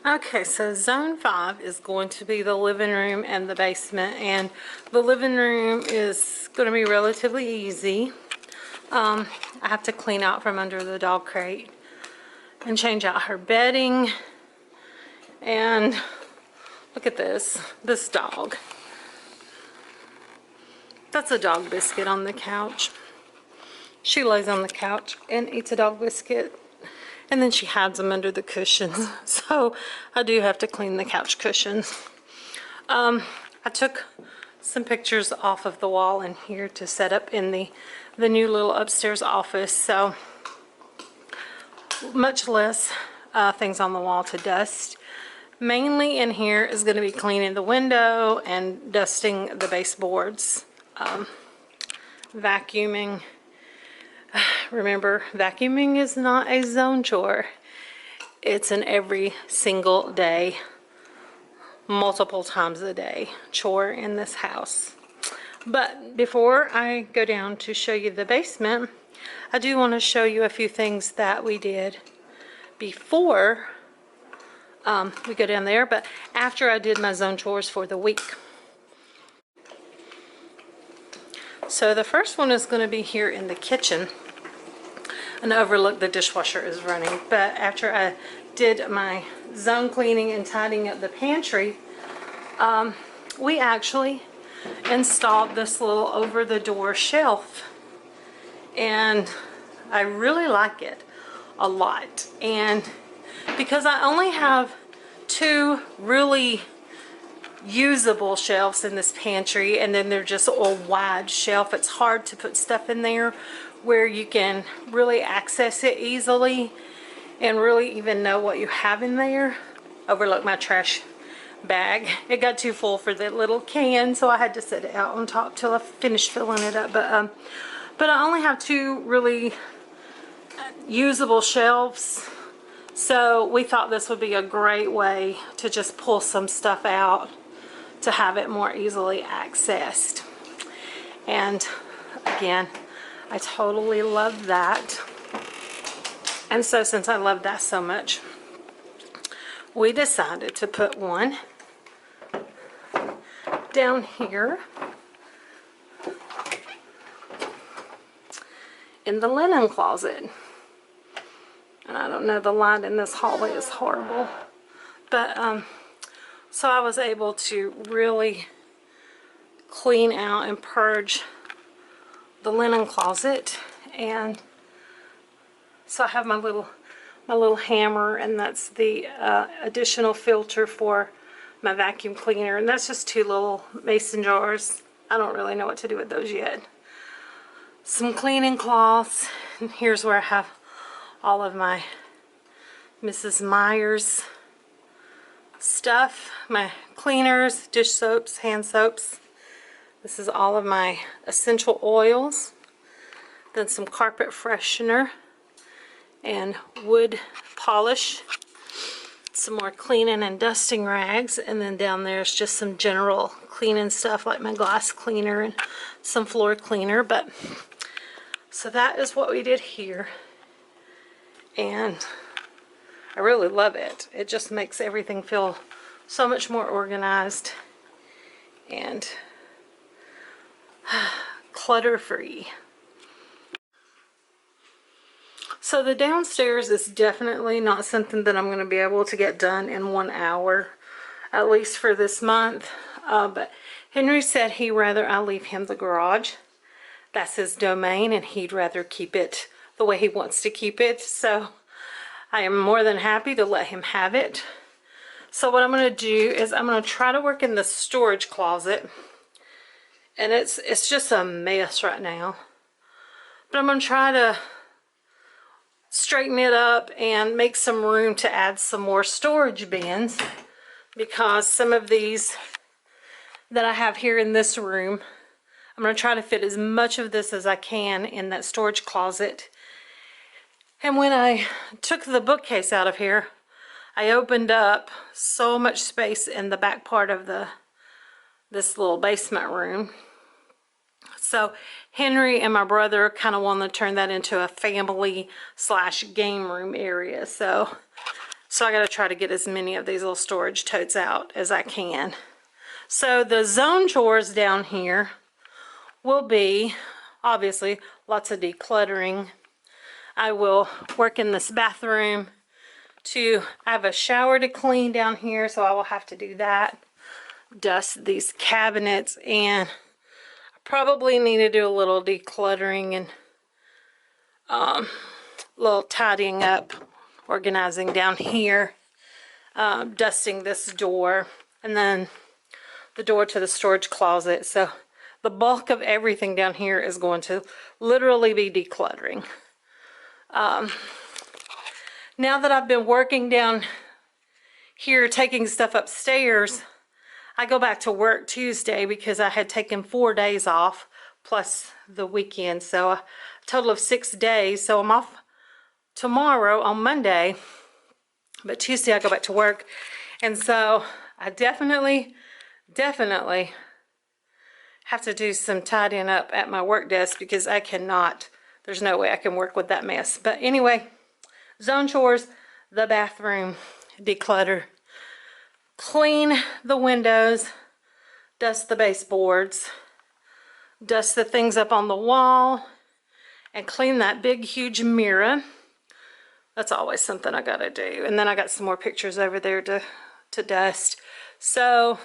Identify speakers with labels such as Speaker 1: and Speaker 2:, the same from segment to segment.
Speaker 1: Okay, so zone 5 is going to be the living room and the basement, and the living room is going to be relatively easy. I have to clean out from under the dog crate and change out her bedding. And look at this dog. That's a dog biscuit on the couch. She lays on the couch and eats a dog biscuit, and then she hides them under the cushions. So I do have to clean the couch cushions. I took some pictures off of the wall in here to set up in the new little upstairs office. So much less things on the wall to dust. Mainly in here is going to be cleaning the window and dusting the baseboards. Vacuuming. Remember, vacuuming is not a zone chore. It's an every single day, multiple times a day chore in this house. But before I go down to show you the basement, I do want to show you a few things that we did before we go down there, but after I did my zone chores for the week. So the first one is going to be here in the kitchen and overlook the dishwasher is running. But after I did my zone cleaning and tidying up the pantry, we actually installed this little over the door shelf, and I really like it a lot. And because I only have 2 really usable shelves in this pantry, and then they're just a wide shelf, it's hard to put stuff in there where you can really access it easily and really even know what you have in there. Overlook my trash bag. It got too full for the little can, so I had to set it out on top till I finished filling it up. But I only have 2 really usable shelves, so we thought this would be a great way to just pull some stuff out to have it more easily accessed. And again, I totally love that. And so since I love that so much, we decided to put one down here in the linen closet. And I don't know, the light in this hallway is horrible, but so I was able to really clean out and purge the linen closet. And so I have my little hammer, and that's the additional filter for my vacuum cleaner, and that's just 2 little mason jars. I don't really know what to do with those yet. Some cleaning cloths, and here's where I have all of my Mrs. Meyer's stuff, my cleaners, dish soaps, hand soaps. This is all of my essential oils, then some carpet freshener and wood polish, some more cleaning and dusting rags, and then down there's just some general cleaning stuff like my glass cleaner and some floor cleaner. But so that is what we did here, and I really love it. It just makes everything feel so much more organized and clutter-free. So the downstairs is definitely not something that I'm going to be able to get done in 1 hour, at least for this month. But Henry said he'd rather I leave him the garage. That's his domain, and he'd rather keep it the way he wants to keep it. So I am more than happy to let him have it. So what I'm going to do is I'm going to try to work in the storage closet. And it's just a mess right now. But I'm going to try to straighten it up and make some room to add some more storage bins, because some of these that I have here in this room, I'm going to try to fit as much of this as I can in that storage closet. And when I took the bookcase out of here, I opened up so much space in the back part of this little basement room. So Henry and my brother kind of want to turn that into a family / game room area. So So I got to try to get as many of these little storage totes out as I can. So the zone chores down here will be, obviously, lots of decluttering. I will work in this bathroom I have a shower to clean down here, so I will have to do that. Dust these cabinets, and I probably need to do a little decluttering and a little tidying up, organizing down here, dusting this door, and then the door to the storage closet. So the bulk of everything down here is going to literally be decluttering. Now that I've been working down here, taking stuff upstairs, I go back to work Tuesday because I had taken 4 days off plus the weekend, so a total of 6 days. So I'm off tomorrow on Monday, but Tuesday I go back to work, and so I definitely have to do some tidying up at my work desk because I cannot, there's no way I can work with that mess. But anyway, zone chores, the bathroom, declutter, clean the windows, dust the baseboards, dust the things up on the wall, and clean that big huge mirror. That's always something I gotta do. And then I got some more pictures over there to dust. So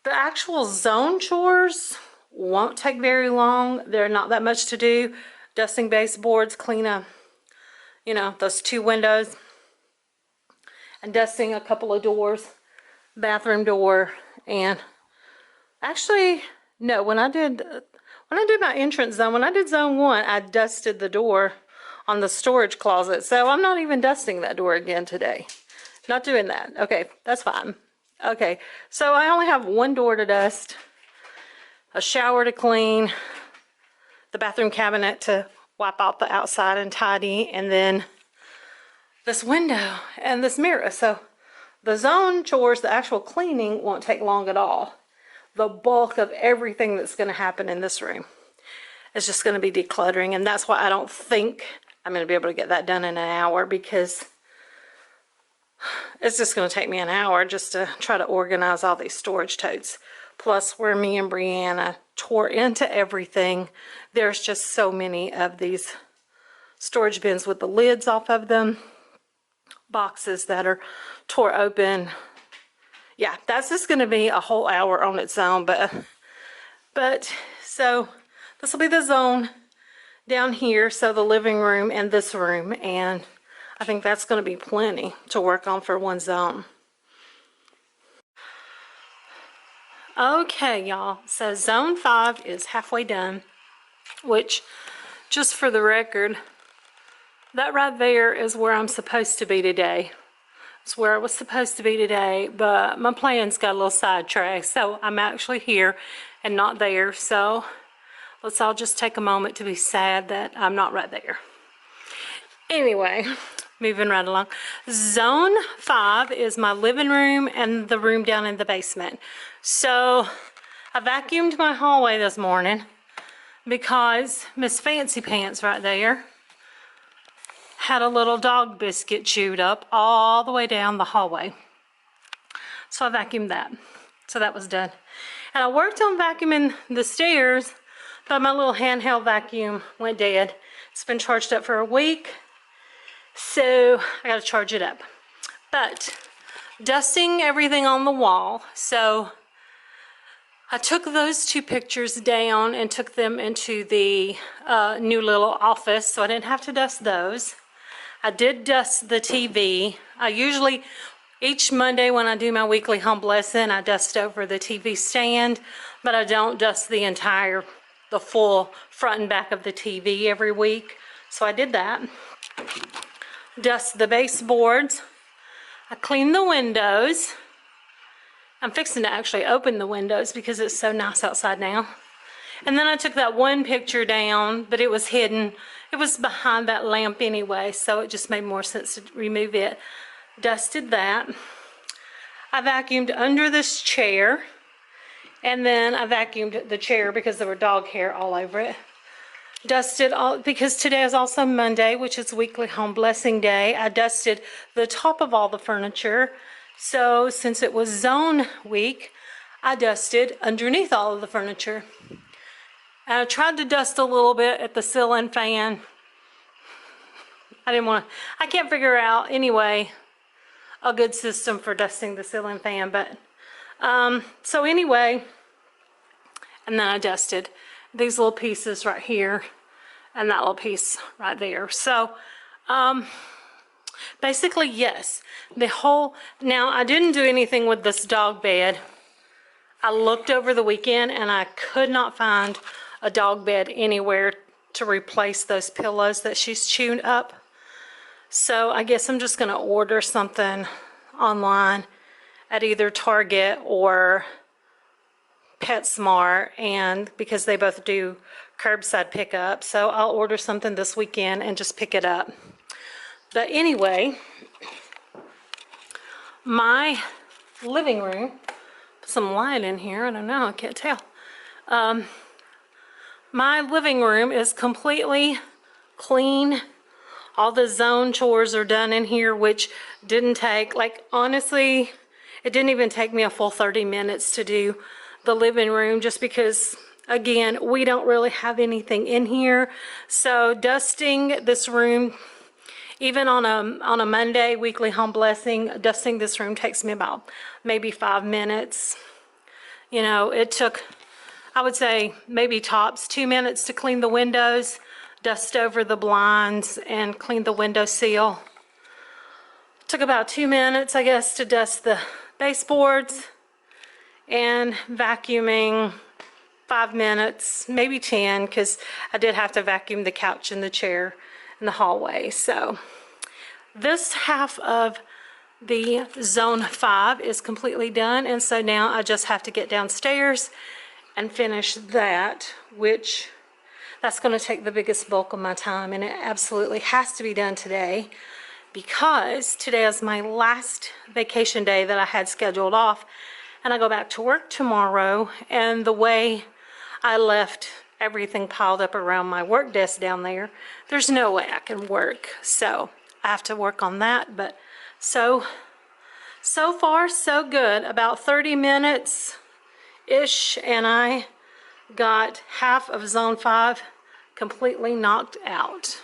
Speaker 1: the actual zone chores won't take very long. They're not that much to do. Dusting baseboards, clean up, you know, those 2 windows, and dusting a couple of doors, bathroom door, and actually, no, when I did my entrance zone, when I did zone 1, I dusted the door on the storage closet. So I'm not even dusting that door again today. Not doing that. Okay, that's fine. Okay, so I only have 1 door to dust, a shower to clean, the bathroom cabinet to wipe out the outside and tidy, and then this window and this mirror. So the zone chores, the actual cleaning, won't take long at all. The bulk of everything that's going to happen in this room is just going to be decluttering, and that's why I don't think I'm going to be able to get that done in an hour, because it's just going to take me an hour just to try to organize all these storage totes. Plus, where me and Brianna tore into everything, there's just so many of these storage bins with the lids off of them, boxes that are tore open. Yeah, that's just going to be a whole hour on its own. But so this will be the zone down here, so the living room and this room, and I think that's going to be plenty to work on for one zone. Okay, y'all, so zone 5 is halfway done, which, just for the record, that right there is where I'm supposed to be today. It's where I was supposed to be today, but my plans got a little sidetracked, so I'm actually here and not there. So let's all just take a moment to be sad that I'm not right there. Anyway, moving right along. Zone 5 is my living room and the room down in the basement. So I vacuumed my hallway this morning because Miss Fancy Pants right there had a little dog biscuit chewed up all the way down the hallway. So I vacuumed that. So that was done. And I worked on vacuuming the stairs, but my little handheld vacuum went dead. It's been charged up for a week, so I gotta charge it up. But dusting everything on the wall, so I took those 2 pictures down and took them into the new little office, so I didn't have to dust those. I did dust the TV. I usually, each Monday when I do my weekly home lesson, I dust over the TV stand, but I don't dust the full front and back of the TV every week. So I did that. Dust the baseboards. I cleaned the windows. I'm fixing to actually open the windows because it's so nice outside now. And then I took that 1 picture down, but it was hidden. It was behind that lamp anyway, so it just made more sense to remove it. Dusted that. I vacuumed under this chair, and then I vacuumed the chair because there were dog hair all over it. dusted all, because today is also Monday, which is weekly home blessing day. I dusted the top of all the furniture. So since it was zone week, I dusted underneath all of the furniture. And I tried to dust a little bit at the ceiling fan. I can't figure out anyway a good system for dusting the ceiling fan, but so anyway, and then I dusted these little pieces right here and that little piece right there. So basically, yes, now I didn't do anything with this dog bed. I looked over the weekend and I could not find a dog bed anywhere to replace those pillows that she's chewed up. So I guess I'm just going to order something online at either Target or PetSmart, and because they both do curbside pickup, so I'll order something this weekend and just pick it up. But anyway, my living room, put some light in here, I don't know, I can't tell. My living room is completely clean. All the zone chores are done in here, which didn't take, like, honestly, it didn't even take me a full 30 minutes to do the living room, just because, again, we don't really have anything in here. So dusting this room, even on a Monday, weekly home blessing, dusting this room takes me about maybe 5 minutes. You know, it took, I would say, maybe tops 2 minutes to clean the windows, dust over the blinds, and clean the window sill. Took about 2 minutes, I guess, to dust the baseboards, and vacuuming 5 minutes, maybe 10, because I did have to vacuum the couch and the chair in the hallway. So this half of the zone 5 is completely done, and so now I just have to get downstairs and finish that, which that's going to take the biggest bulk of my time, and it absolutely has to be done today, because today is my last vacation day that I had scheduled off, and I go back to work tomorrow. And the way I left everything piled up around my work desk down there, there's no way I can work, so I have to work on that. But so far so good. About 30 minutes ish, and I got half of zone 5 completely knocked out.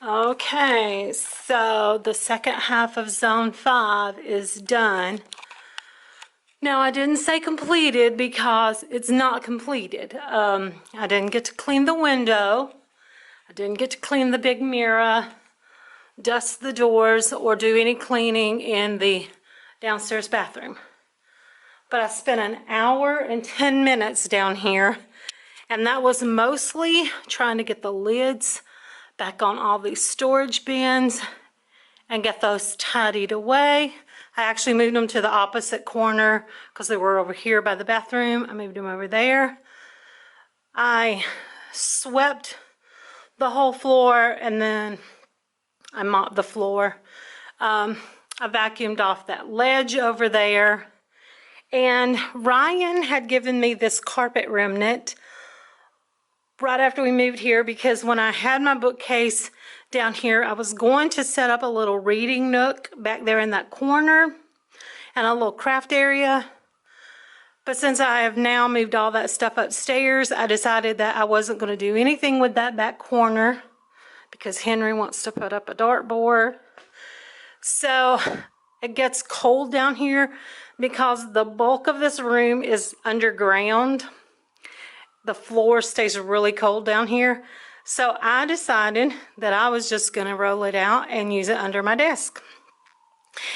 Speaker 1: Okay, so the second half of zone 5 is done. Now, I didn't say completed because it's not completed. I didn't get to clean the window. I didn't get to clean the big mirror, dust the doors, or do any cleaning in the downstairs bathroom. But I spent an hour and 10 minutes down here, and that was mostly trying to get the lids back on all these storage bins and get those tidied away. I actually moved them to the opposite corner because they were over here by the bathroom. I moved them over there. I swept the whole floor, and then I mopped the floor. I vacuumed off that ledge over there. And Ryan had given me this carpet remnant right after we moved here, because when I had my bookcase down here, I was going to set up a little reading nook back there in that corner and a little craft area. But since I have now moved all that stuff upstairs, I decided that I wasn't going to do anything with that back corner because Henry wants to put up a dartboard. So it gets cold down here because the bulk of this room is underground. The floor stays really cold down here. So I decided that I was just going to roll it out and use it under my desk.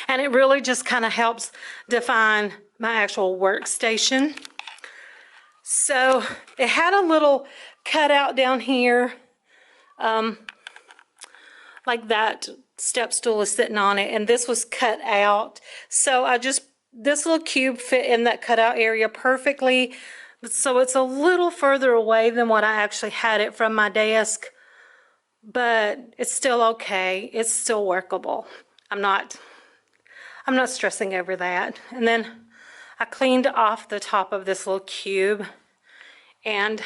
Speaker 1: And it really just kind of helps define my actual workstation. So it had a little cutout down here, like that step stool is sitting on it, and this was cut out. So this little cube fit in that cutout area perfectly. So it's a little further away than what I actually had it from my desk, but it's still okay. It's still workable. I'm not stressing over that. And then I cleaned off the top of this little cube, and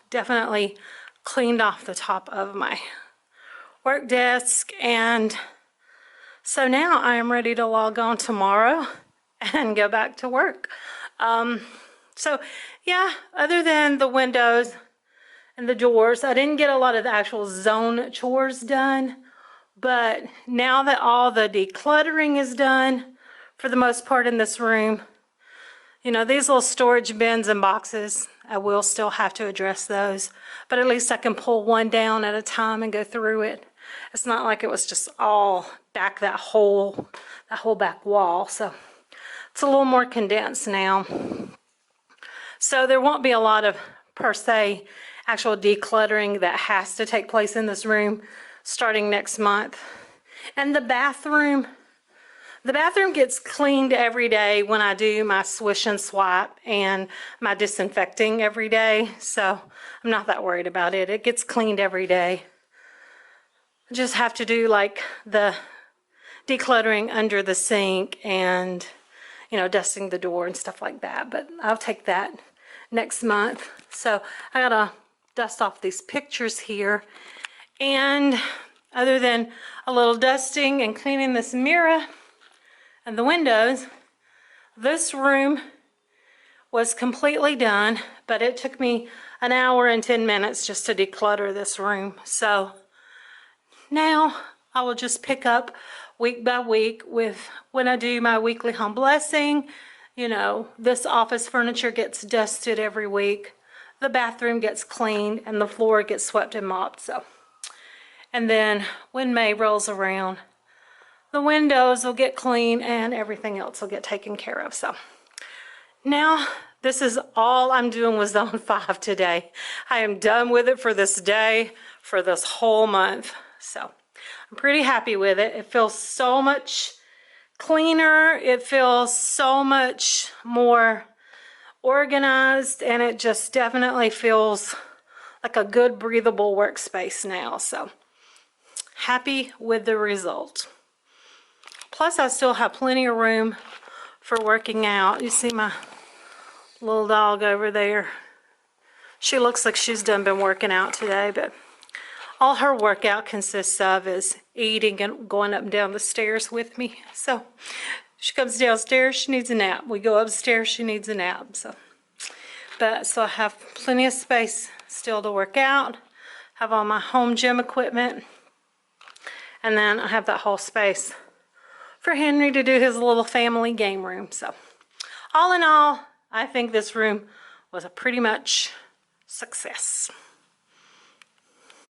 Speaker 1: definitely cleaned off the top of my work desk. And so now I am ready to log on tomorrow and go back to work. So yeah, other than the windows and the doors, I didn't get a lot of the actual zone chores done. But now that all the decluttering is done, for the most part in this room, you know, these little storage bins and boxes, I will still have to address those. But at least I can pull one down at a time and go through it. It's not like it was just all back that whole back wall. So it's a little more condensed now. So there won't be a lot of, per se, actual decluttering that has to take place in this room starting next month. And the bathroom gets cleaned every day when I do my swish and swipe and my disinfecting every day. So I'm not that worried about it. It gets cleaned every day. I just have to do like the decluttering under the sink and, you know, dusting the door and stuff like that. But I'll take that next month. So I gotta dust off these pictures here. And other than a little dusting and cleaning this mirror and the windows, this room was completely done, but it took me an hour and 10 minutes just to declutter this room. So now I will just pick up week by week with when I do my weekly home blessing. You know, this office furniture gets dusted every week, the bathroom gets cleaned, and the floor gets swept and mopped. So, and then when May rolls around, the windows will get clean and everything else will get taken care of. So now this is all I'm doing with Zone 5 today. I am done with it for this day, for this whole month. So I'm pretty happy with it. It feels so much cleaner. It feels so much more organized, and it just definitely feels like a good breathable workspace now. So happy with the result. Plus I still have plenty of room for working out. You see my little dog over there. She looks like she's been working out today, but all her workout consists of is eating and going up and down the stairs with me. So she comes downstairs, she needs a nap. We go upstairs, she needs a nap. So I have plenty of space still to work out. Have all my home gym equipment. And then I have that whole space for Henry to do his little family game room. So all in all, I think this room was a pretty much success.